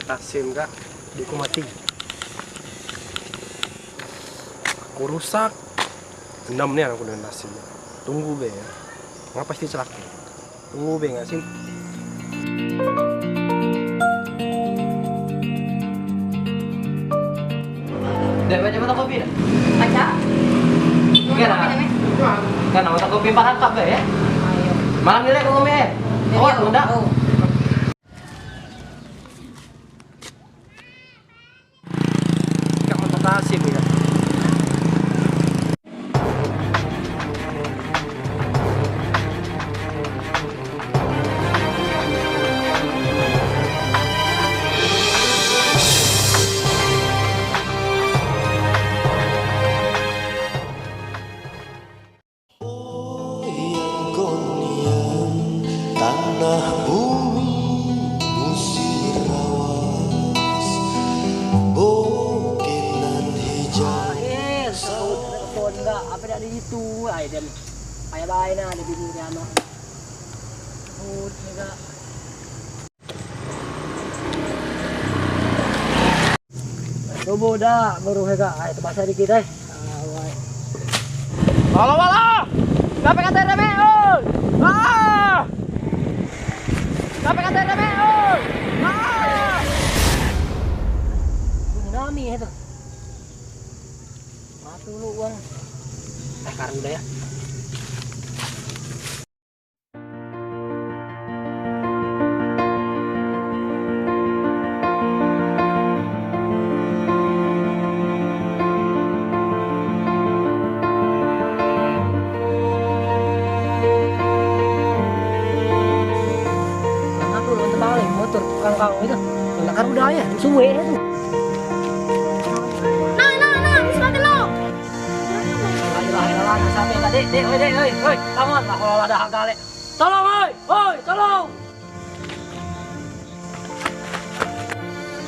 Tasim kak, diku mati. Aku rusak. 6 nih aku dengan Tasim. Tunggu be ya. Nggak pasti celaka. Tunggu be nggak sih? Udah baca mata kopi dah? Baca? Iya lah. Kan mata kopi pahat pak ya? Malam nilai kok kopi ya? Oh, udah. Kak mata Tasim ya. Tanah bumi musir rawas, bokenan hijau. Telepon enggak, apa dah di situ? Ai dan payah-payah nah ada bini dia anak. Enggak. Coba dah baru hega, ai terpaksa dikit ai. Halo. Sampai kata rame, oi. Sampai kata rame, oi. Tsunami itu. Mati dulu uang. Sekarang udah ya. Motor tukang kau itu nakar udah ya suwe itu nah semakin lo lah sampai tadi dek bangun lah kalau ada hagale tolong tolong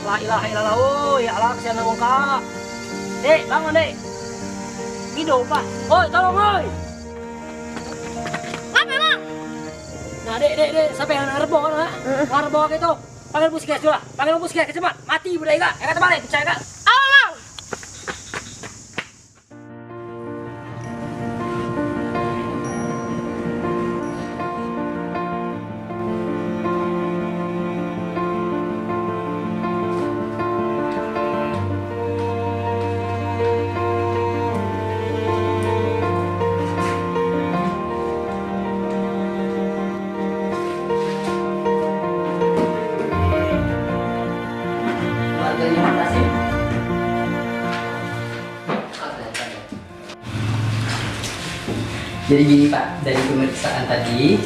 la ilaha illallah ya Allah kesian wong kak dek bangun dek hidup pak tolong nah dek sampai yang rebok kan rebok itu panggil puskes juga panggil puskes cepat mati budaya kak ya kata balik percaya kak Jadi gini Pak, dari pemeriksaan tadi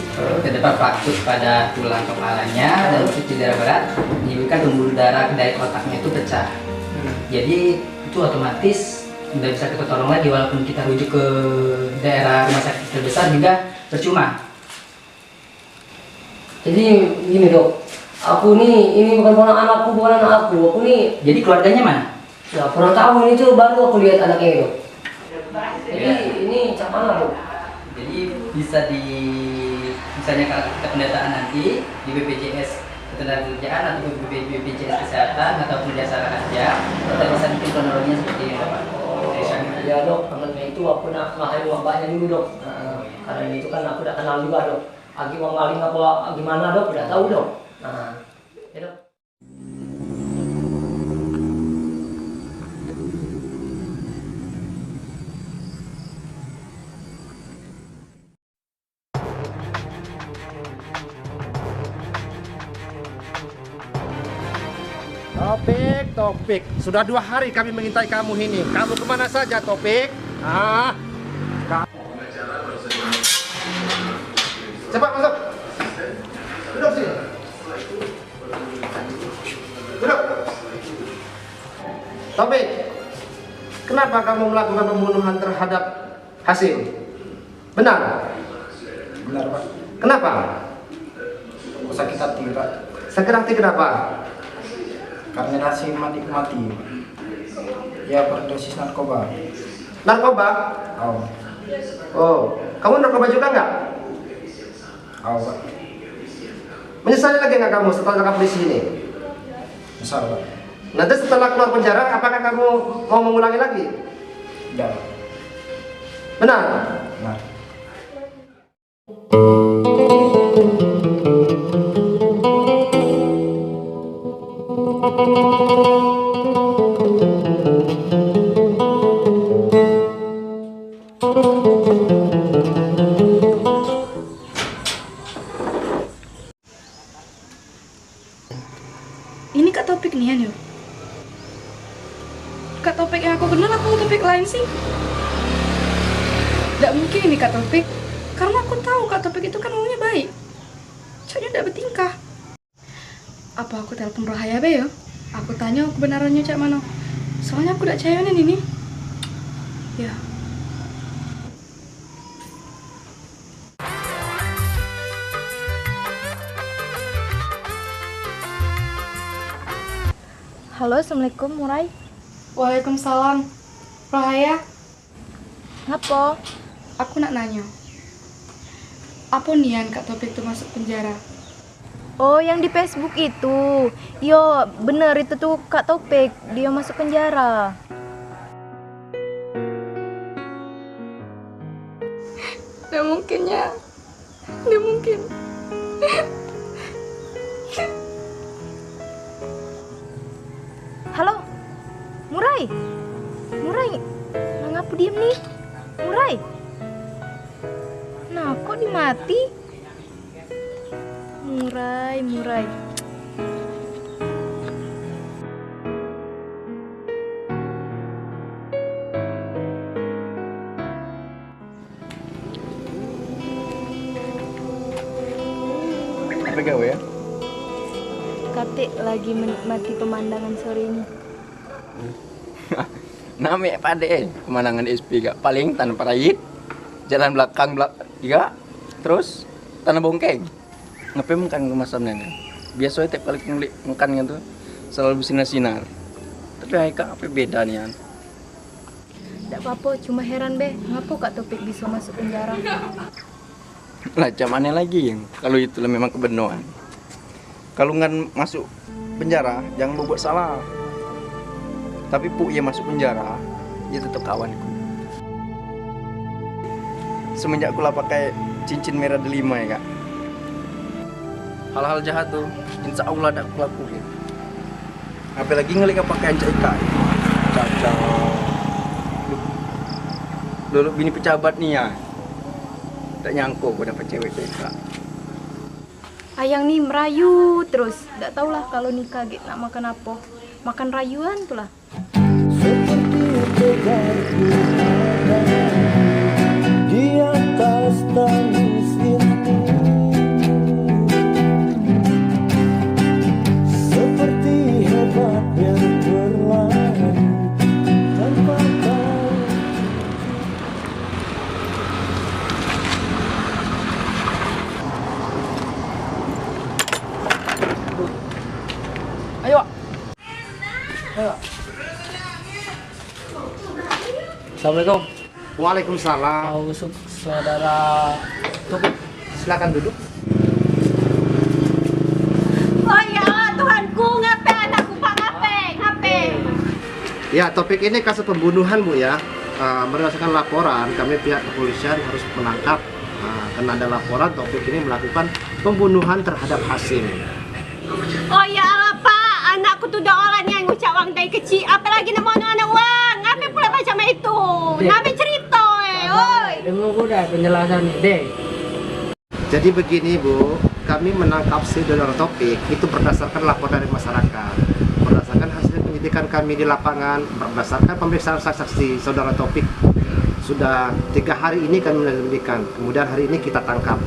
terdapat fraktur pada tulang kepalanya dan untuk cedera berat menyebabkan pembuluh darah dari otaknya itu pecah. Jadi itu otomatis tidak bisa kita tolong lagi walaupun kita rujuk ke daerah rumah sakit terbesar juga percuma. jadi gini dok aku nih ini bukan anak aku nih Jadi keluarganya mana? ya kurang tahu ini tuh baru aku lihat anaknya itu jadi ini cak mana dok Jadi bisa misalnya kalau kita pendataan nanti di BPJS Ketenagakerjaan atau BPJS Kesehatan ataupun Jasa Raja, kita bisa bikin kronologinya seperti ini Pak. ya dok karena itu aku nak mahain uang banyak dulu dok karena itu kan aku udah kenal juga dok lagi uang maling apa gimana dok udah tahu dok ya dok. Topik. Sudah 2 hari kami mengintai kamu ini. Kamu kemana saja, Topik? Cepat masuk. Duduk sini. Duduk. Topik, kenapa kamu melakukan pembunuhan terhadap Hasim? Benar? Benar Pak. Kenapa? Aku sakit hati Pak. Sakit hati kenapa? Karena Hasim mati. Ya berdosis narkoba. Narkoba? Oh, kamu narkoba juga nggak? Pak. Menyesali lagi nggak kamu setelah tangkap polisi ini? Besar Pak. Nanti setelah keluar penjara, apakah kamu mau mengulangi lagi? Tidak Pak. Benar? Benar. Ini Kak Topik nih yuk. Kak Topik yang aku kenal apa Topik lain sih? Tidak mungkin ini Kak Topik. Karena aku tahu Kak Topik itu kan orangnya baik. Caknya tidak bertingkah. Apa aku telepon Rahaya be yo? Aku tanya kebenarannya cak mana. Soalnya aku tidak cewek ini. Ya. Halo, Assalamualaikum, Murai. Waalaikumsalam. Rahaya, Ngapo? aku nak nanya. Apa nian Kak Topik tuh masuk penjara? Oh, yang di Facebook itu. Yo, bener itu tuh Kak Topik. Dia masuk penjara. Tidak mungkin ya. Tidak mungkin. Halo, Murai. Murai, ngapa diem nih? Murai. Nah, kok dimati? Murai. Apa gawe ya? Kate lagi menikmati pemandangan sore ini. Name pade pemandangan SP gak paling tanah parayit, jalan belakang tiga, terus tanah bongkeng. Ngapain makan rumah sampean? Biasanya tiap kali ngeliat makan gitu selalu sinar-sinar. Tapi Aika apa beda nih? Tidak apa-apa, cuma heran be, ngapa Kak Topik bisa masuk penjara? Lah zamannya lagi yang kalau itu memang kebenaran. Kalau nggak masuk penjara jangan berbuat salah. Tapi pu ia masuk penjara, dia tetap kawanku. Semenjak aku lah pakai cincin merah delima ya kak. Hal-hal jahat tuh, insya Allah ada aku lakuin. Apalagi ngelihat pakaian Cika. Caca. Dulu bini pejabat nih ya. Tak nyangkut aku dapat cewek Cika. Ayang nih merayu terus. Tidak tahulah kalau nikah gitu nak makan apa. Makan rayuan tuh lah. Di atas tangis ini, seperti hebat yang berlari tanpa tahu. Ayo. Assalamualaikum. Waalaikumsalam. Mau besok saudara Topik. Silakan duduk. Oh ya Allah, Tuhanku, ngapain anakku Pak, ngapain? Ya, topik ini kasus pembunuhan Bu ya. Berdasarkan laporan, kami pihak kepolisian harus menangkap. Karena ada laporan Topik ini melakukan pembunuhan terhadap Hasim. Oh ya Allah Pak, anakku tuh udah orang yang ngucap uang dari kecil, apalagi nak mau anak uang, ngapain pula macam itu? Ngapain cerita oi? Dengar udah penjelasan nih, Dek. Jadi begini Bu, kami menangkap saudara Topik itu berdasarkan laporan dari masyarakat, berdasarkan hasil penyidikan kami di lapangan, berdasarkan pemeriksaan saksi saudara Topik. Sudah 3 hari ini kami menyelidikan, kemudian hari ini kita tangkap.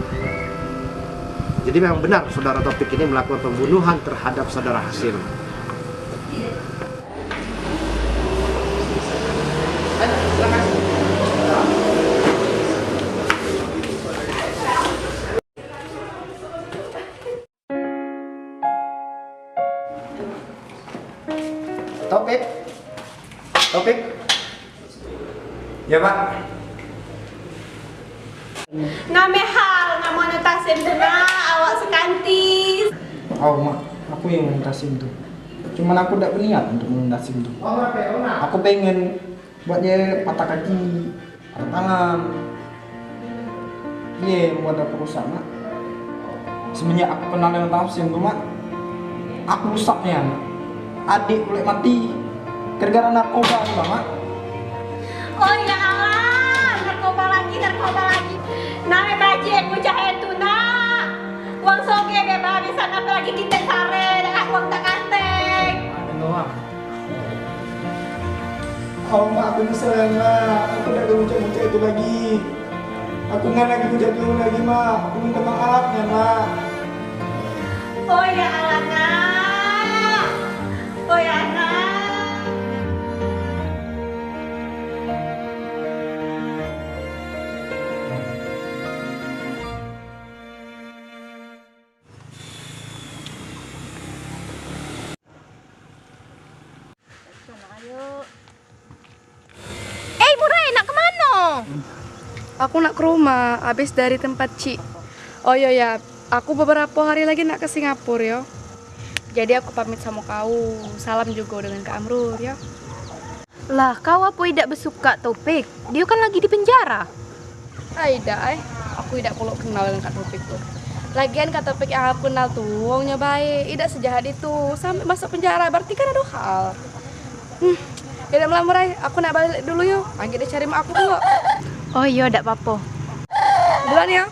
Jadi memang benar saudara Topik ini melakukan pembunuhan terhadap saudara Hasim. Topik. Ya Pak. Ngamehal, ngamu nutasin benar, awak sekantis. Oh mak, aku yang ngatasin tuh. Cuman aku tidak berniat untuk melunasi itu. Aku pengen buat dia patah kaki, patah tangan. Iya, buat aku rusak, Mak. Semenjak aku kenal dengan Tamsin tuh, Mak, aku rusaknya. Adik boleh mati gara-gara narkoba, Mak. Oh ya Allah, narkoba lagi. Name baji aku jahe tu nak. Uang soge beba bisa apa lagi kita sare dengan uang tak kanteng. Oh, Mak, aku nyesel, Mak. Aku tidak ngucap-ngucap itu lagi. Aku nggak lagi ngucap itu lagi, Mak. Aku minta maafnya, Mak. Oh ya Allah nak. Oh ya nak. Burai nak kemana? Aku nak ke rumah, habis dari tempat Ci. Oh iya ya, aku beberapa hari lagi nak ke Singapura ya. Jadi aku pamit sama kau. Salam juga dengan Kak Amrul ya. Lah, kau apa tidak bersuka Topik? Dia kan lagi di penjara. Tidak, aku tidak perlu kenal dengan Kak Topik tuh. Lagian Kak Topik yang aku kenal tuh, wongnya baik, tidak sejahat itu. Sampai masuk penjara, berarti kan ada hal. Tidak melamurai, aku nak balik dulu yuk. Lagi dia cari mak aku dulu. Oh iya, tidak apa-apa. Duluan ya.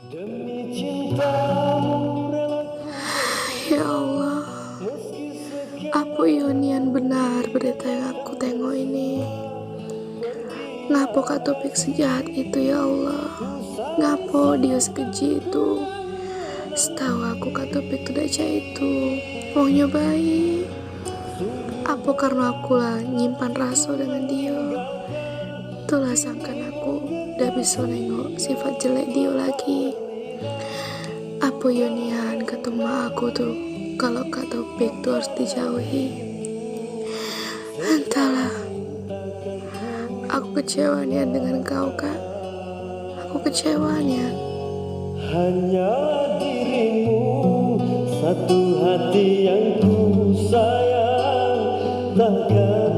Demi cintamu relaku Ya Allah, apa Yonian benar berita yang aku tengok ini? Ngapa Kak Topik sejahat itu ya Allah? Ngapa dia sekeji itu? Setahu aku Kak Topik tidak cah itu, maunya baik. Apa karena aku lah nyimpan rasa dengan dia? Itulah sangkan aku udah bisa nengok sifat jelek dia lagi. Apa Yonian ketemu aku tuh kalau Kak Topik tuh harus dijauhi? Entahlah. Aku kecewa Nian dengan kau, Kak. Aku kecewa Nian. hanya dirimu, satu hati yang ku sayang takkan